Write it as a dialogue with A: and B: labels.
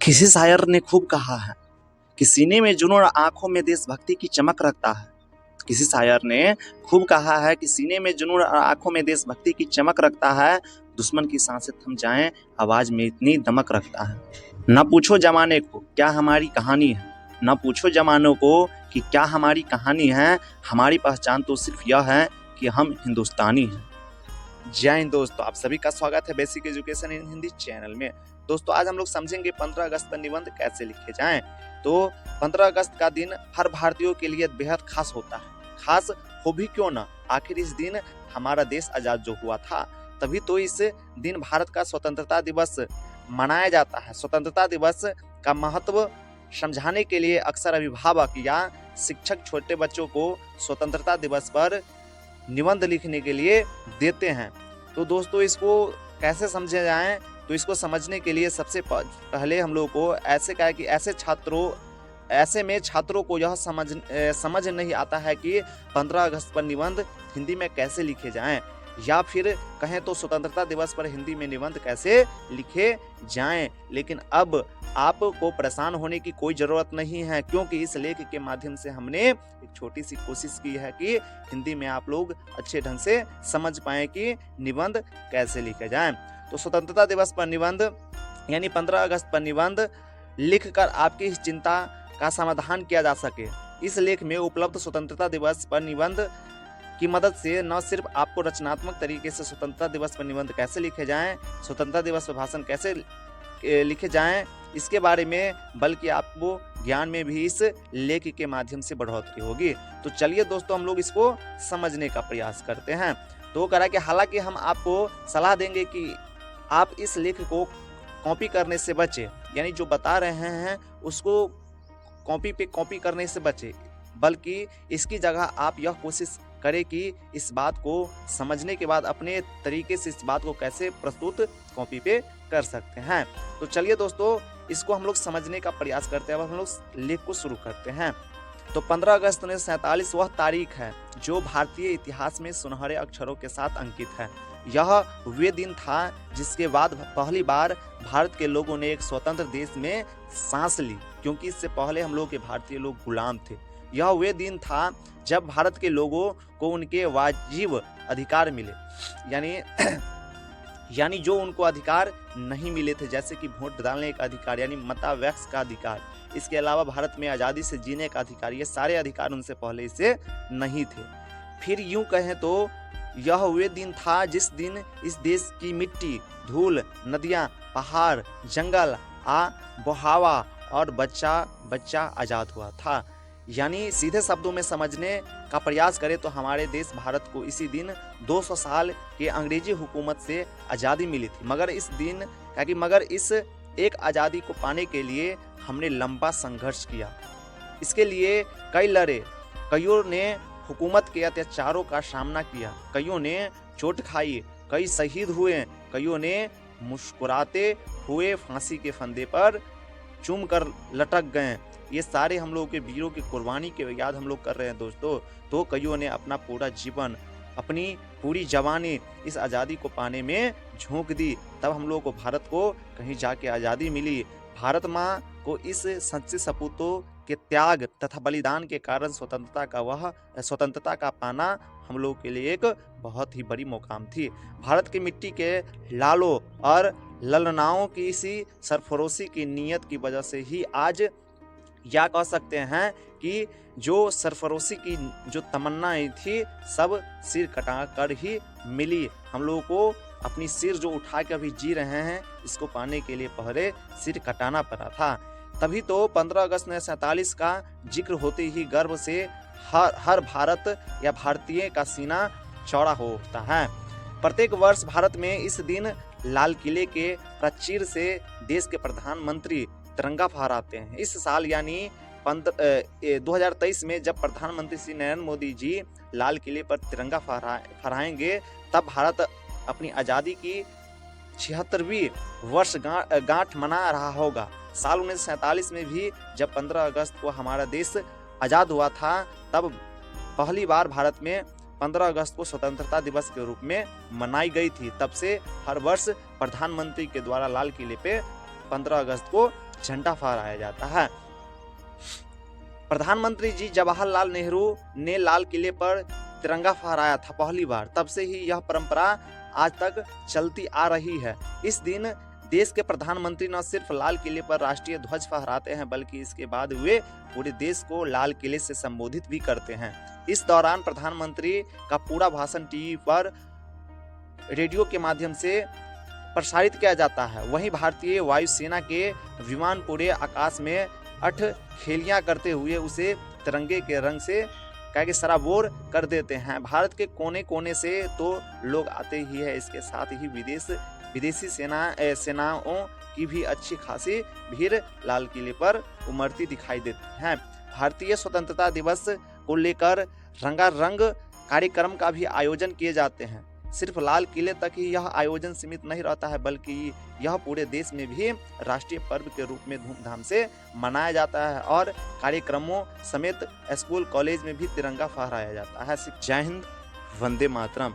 A: किसी शायर ने खूब कहा है कि सीने में जुनून और आंखों में देशभक्ति की चमक रखता है। किसी शायर ने खूब कहा है कि सीने में जुनून और आंखों में देशभक्ति की चमक रखता है। दुश्मन की सांसें थम जाएं, आवाज में इतनी दमक रखता है। न पूछो जमाने को क्या हमारी कहानी है, न पूछो जमानों को कि क्या हमारी कहानी है। हमारी पहचान तो सिर्फ यह है कि हम हिंदुस्तानी हैं। जय हिंद दोस्तों, आप सभी का स्वागत है basic education in Hindi channel में। दोस्तों आज हम लोग समझेंगे 15 अगस्त पर निबंध कैसे लिखे जाएं। तो 15 अगस्त का दिन हर भारतीयों के लिए बेहद खास होता है। खास हो भी क्यों ना, आखिर इस दिन हमारा देश आजाद जो हुआ था, तभी तो इस दिन भारत का स्वतंत्रता दिवस मनाया जाता है। स्वतंत्रता दिवस का महत्व समझाने के लिए अक्सर अभिभावक या शिक्षक छोटे बच्चों को स्वतंत्रता दिवस पर निबंध लिखने के लिए देते हैं। तो दोस्तों इसको कैसे समझे जाएं, तो इसको समझने के लिए सबसे पहले हम लोग को ऐसे कहा कि ऐसे में छात्रों को यह समझ नहीं आता है कि 15 अगस्त पर निबंध हिंदी में कैसे लिखे जाएं, या फिर कहें तो स्वतंत्रता दिवस पर हिंदी में निबंध कैसे लिखे जाएं। लेकिन अब आपको परेशान होने की कोई ज़रूरत नहीं है, क्योंकि इस लेख के माध्यम से हमने एक छोटी सी कोशिश की है कि हिंदी में आप लोग अच्छे ढंग से समझ पाएं कि निबंध कैसे लिखे जाएं। तो स्वतंत्रता दिवस पर निबंध यानी 15 अगस्त पर निबंध लिखकर आपकी इस चिंता का समाधान किया जा सके। इस लेख में उपलब्ध स्वतंत्रता दिवस पर निबंध की मदद से न सिर्फ आपको रचनात्मक तरीके से स्वतंत्रता दिवस पर निबंध कैसे लिखे जाएं, स्वतंत्रता दिवस पर भाषण कैसे लिखे जाएं, इसके बारे में, बल्कि आपको ज्ञान में भी इस लेख के माध्यम से बढ़ोतरी होगी। तो चलिए दोस्तों हम लोग इसको समझने का प्रयास करते हैं। तो करा कि हालांकि हम आपको सलाह देंगे कि आप इस लेख को कॉपी करने से बचें, यानी जो बता रहे हैं उसको कॉपी पे कॉपी करने से बचें, बल्कि इसकी जगह आप यह कोशिश करें कि इस बात को समझने के बाद अपने तरीके से इस बात को कैसे प्रस्तुत कॉपी पे कर सकते हैं। तो चलिए दोस्तों इसको हम लोग समझने का प्रयास करते हैं। अब हम लोग लेख को शुरू करते हैं। तो 15 अगस्त 1947 वह तारीख है जो भारतीय इतिहास में सुनहरे अक्षरों के साथ अंकित है। यह वे दिन था जिसके बाद पहली बार भारत के लोगों ने एक स्वतंत्र देश में सांस ली, क्योंकि इससे पहले हम लोग के भारतीय लोग गुलाम थे। यह वे दिन था जब भारत के लोगों को उनके वाजिब अधिकार मिले, यानी जो उनको अधिकार नहीं मिले थे, जैसे कि वोट डालने का अधिकार यानी मतावैक्स का अधिकार, इसके अलावा भारत में आज़ादी से जीने का अधिकार, ये सारे अधिकार उनसे पहले से नहीं थे। फिर यूं कहें तो यह वे दिन था जिस दिन इस देश की मिट्टी, धूल, नदियाँ, पहाड़, जंगल, बहावा और बच्चा आज़ाद हुआ था। यानी सीधे शब्दों में समझने का प्रयास करें तो हमारे देश भारत को इसी दिन 200 साल के अंग्रेजी हुकूमत से आज़ादी मिली थी। मगर इस एक आज़ादी को पाने के लिए हमने लंबा संघर्ष किया। इसके लिए कई लड़े, कईयों ने हुकूमत के अत्याचारों का सामना किया, कईयों ने चोट खाई, कई शहीद हुए, कईयों ने मुस्कुराते हुए फांसी के फंदे पर चूम कर लटक गए। ये सारे हम लोगों के वीरों की कुर्बानी के याद हम लोग कर रहे हैं दोस्तों। तो कईयों ने अपना पूरा जीवन, अपनी पूरी जवानी इस आज़ादी को पाने में झोंक दी, तब हम लोगों को भारत को कहीं जाके आज़ादी मिली। भारत माँ को इस सच्चे सपूतों के त्याग तथा बलिदान के कारण स्वतंत्रता का पाना हम लोगों के लिए एक बहुत ही बड़ी मुकाम थी। भारत की मिट्टी के लालों और ललनाओं की इसी सरफरोशी की नीयत की वजह से ही आज या कह सकते हैं कि जो सरफरोशी की जो तमन्नाएं थी सब सिर कटा कर ही मिली। हम लोगों को अपनी सिर जो उठा के अभी जी रहे हैं, इसको पाने के लिए पहले सिर कटाना पड़ा था। तभी तो 15 अगस्त 1947 का जिक्र होते ही गर्व से हर भारत या भारतीय का सीना चौड़ा होता है। प्रत्येक वर्ष भारत में इस दिन लाल किले के प्राचीर से देश के प्रधानमंत्री तिरंगा फहराते हैं। इस साल यानी 2023 में जब प्रधानमंत्री श्री नरेंद्र मोदी जी लाल किले पर तिरंगा फहराएंगे, तब भारत अपनी आज़ादी की 76वीं वर्षगांठ मना रहा होगा। साल 1947 में भी जब 15 अगस्त को हमारा देश आज़ाद हुआ था, तब पहली बार भारत में 15 अगस्त को स्वतंत्रता दिवस के रूप में मनाई गई थी। तब से हर वर्ष प्रधानमंत्री के द्वारा लाल किले पे 15 अगस्त को झंडा फहराया जाता है। प्रधानमंत्री जी जवाहरलाल नेहरू ने लाल किले पर तिरंगा फहराया था पहली बार, तब से ही यह परंपरा आज तक चलती आ रही है। इस दिन देश के प्रधानमंत्री न सिर्फ लाल किले पर राष्ट्रीय ध्वज फहराते हैं, बल्कि इसके बाद वे पूरे देश को लाल किले से संबोधित भी करते हैं। इस दौरान प्रधानमंत्री का पूरा भाषण टीवी पर, रेडियो के माध्यम से प्रसारित किया जाता है। वहीं भारतीय वायुसेना के विमान पूरे आकाश में अठखेलियां करते हुए उसे तिरंगे के रंग से सराबोर कर देते हैं। भारत के कोने कोने से तो लोग आते ही है, इसके साथ ही विदेशी सेनाओं की भी अच्छी खासी भीड़ लाल किले पर उमड़ती दिखाई देती है। भारतीय स्वतंत्रता दिवस को लेकर रंगारंग कार्यक्रम का भी आयोजन किए जाते हैं। सिर्फ लाल किले तक ही यह आयोजन सीमित नहीं रहता है, बल्कि यह पूरे देश में भी राष्ट्रीय पर्व के रूप में धूमधाम से मनाया जाता है और कार्यक्रमों समेत स्कूल कॉलेज में भी तिरंगा फहराया जाता है। जय हिंद, वंदे मातरम।